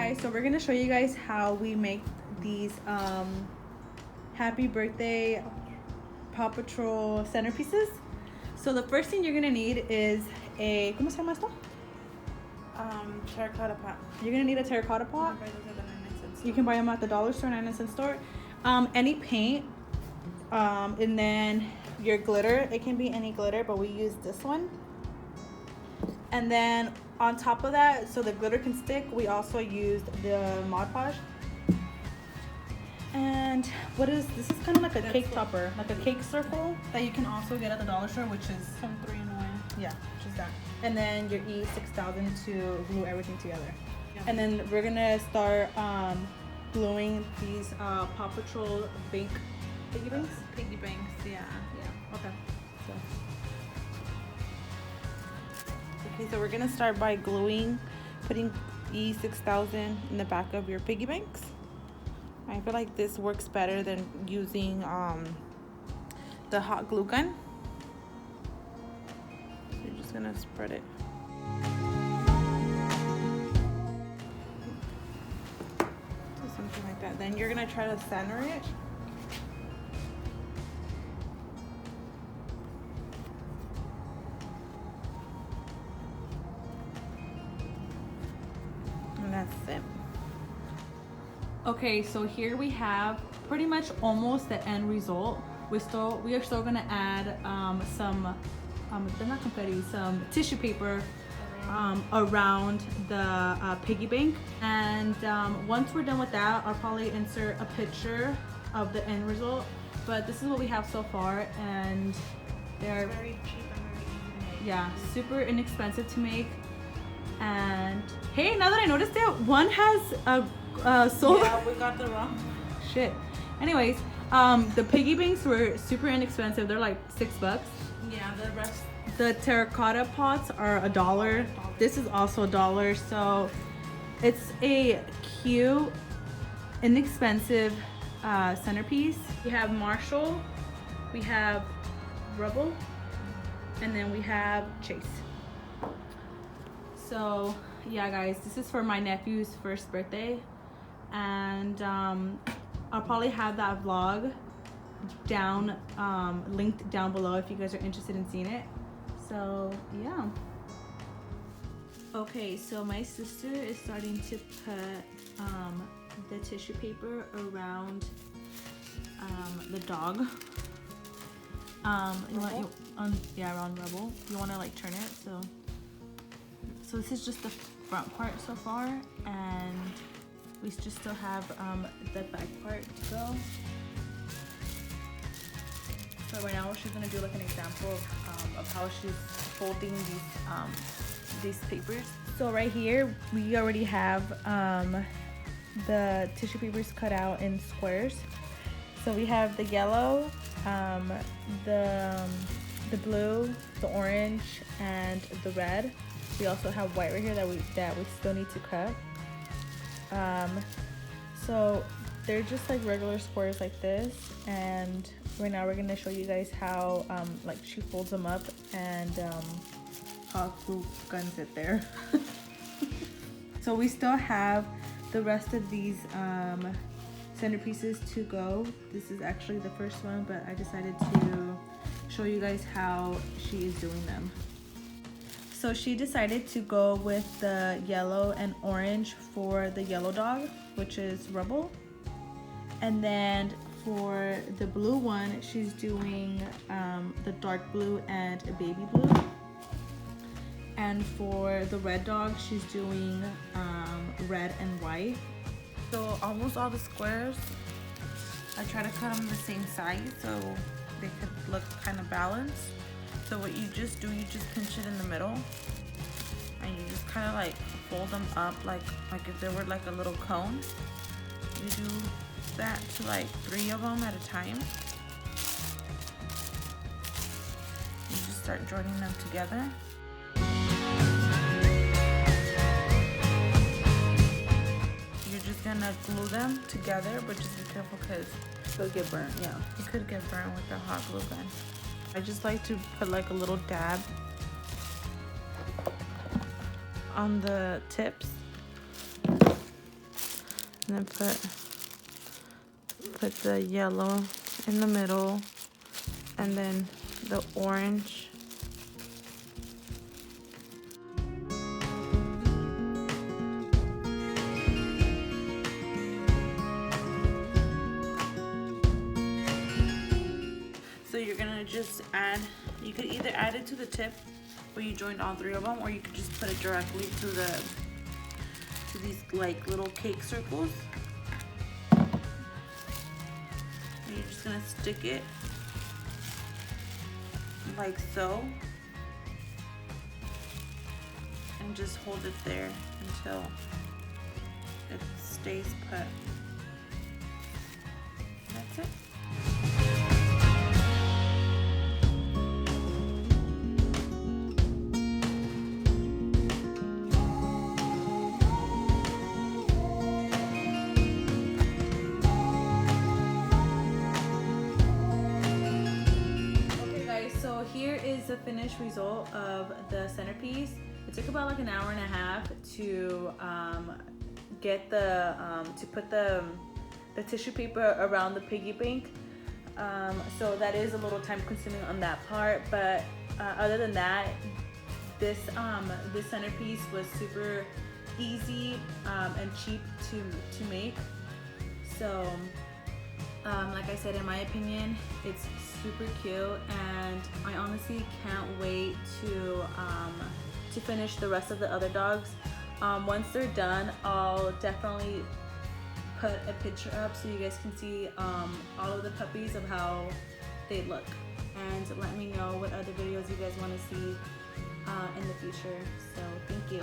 guys, so we're gonna show you guys how we make these happy birthday Paw Patrol centerpieces. So the first thing you're gonna need is a, ¿cómo se llama esto? Terracotta pot. You're gonna need a terracotta pot. You can buy them at the dollar store, 99-cent store. Any paint, and then your glitter. It can be any glitter, but we use this one. And then on top of that, so the glitter can stick, we also used the Mod Podge. And what is this? Is kind of like a cake topper, like a cake circle that you can also get at the dollar store, which is Some 3-in-1. yeah, which is that. And then your E6000 to glue everything together. Yeah. And then we're gonna start gluing these Paw Patrol piggy banks. Piggy banks, yeah. Okay. Okay, so we're gonna start by gluing, putting E6000 in the back of your piggy banks. I feel like this works better than using the hot glue gun. So you're just gonna spread it. So something like that. Then you're gonna try to center it. And that's it. Okay, so here we have pretty much almost the end result. We are still gonna add some they're not confetti, some tissue paper around the piggy bank. And once we're done with that, I'll probably insert a picture of the end result. But this is what we have so far, and they're Very cheap and very easy to make. yeah, super inexpensive to make. And hey, now that I noticed it, one has a soul. Yeah, we got the wrong. Shit. Anyways, the piggy banks were super inexpensive. They're like $6. Yeah, the rest. The terracotta pots are $1. This is also $1. So it's a cute, inexpensive centerpiece. We have Marshall, we have Rebel, and then we have Chase. So yeah, guys, this is for my nephew's first birthday, and I'll probably have that vlog down linked down below if you guys are interested in seeing it. So yeah. Okay, so my sister is starting to put the tissue paper around the dog. Around Rebel. You want to like turn it so this is just the front part so far, and we just still have the back part to go. So right now she's gonna do like an example of how she's folding these papers. So right here we already have the tissue papers cut out in squares. So we have the yellow, the blue, the orange, and the red. We also have white right here that we still need to cut. So they're just like regular squares like this, and right now we're gonna show you guys how like she folds them up and how glue guns it there. So we still have the rest of these centerpieces to go. This is actually the first one, but I decided to show you guys how she is doing them. So she decided to go with the yellow and orange for the yellow dog, which is Rebel. And then for the blue one, she's doing the dark blue and a baby blue. And for the red dog, she's doing red and white. So almost all the squares, I try to cut them the same size so they could look kind of balanced. So what you just do, you just pinch it in the middle, and you just kind of like fold them up like if they were like a little cone. You do that to like 3 of them at a time. You just start joining them together. You're just gonna glue them together, but just be careful because They'll get burnt, yeah. you could get burned with the hot glue gun. I just like to put like a little dab on the tips And then put the yellow in the middle, and then the orange. So you're gonna just add, you could either add it to the tip where you joined all three of them, or you could just put it directly to these like little cake circles. And you're just gonna stick it like so, and just hold it there until it stays put. That's it. So here is the finished result of the centerpiece. It took about like an hour and a half to get to put the tissue paper around the piggy bank. So that is a little time consuming on that part, but other than that, this centerpiece was super easy and cheap to make. So like I said, in my opinion, it's super cute, and I honestly can't wait to finish the rest of the other dogs. Once they're done, I'll definitely put a picture up so you guys can see all of the puppies of how they look, and let me know what other videos you guys want to see in the future. So thank you.